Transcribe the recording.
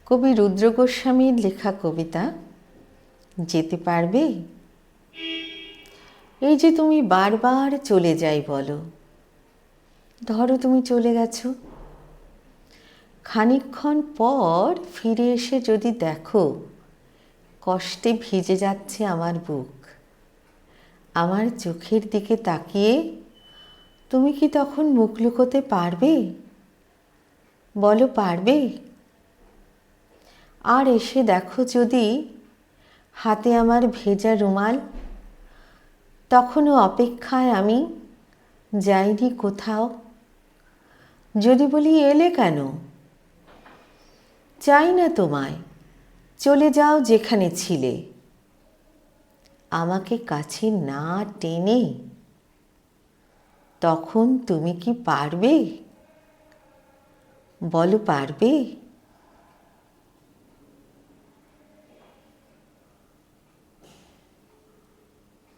কবি রুদ্র গোস্বামীর লেখা কবিতা যেতে পারবে। এই যে তুমি বারবার চলে যাই বলো, ধরো তুমি চলে গেছো, খানিকক্ষণ পর ফিরে এসে যদি দেখো কষ্টে ভিজে যাচ্ছে আমার বুক, আমার চোখের দিকে তাকিয়ে তুমি কি তখন মুখ লুকোতে পারবে? বলো পারবে? আর এসে দেখো যদি হাতে আমার ভেজা রুমাল, তখনও অপেক্ষায় আমি যাইনি কোথাও। যদি বলি এলে কেন, চাই না তোমায়, চলে যাও যেখানে ছিলে, আমাকে কাছে না টেনে, তখন তুমি কি পারবে? বলো পারবে?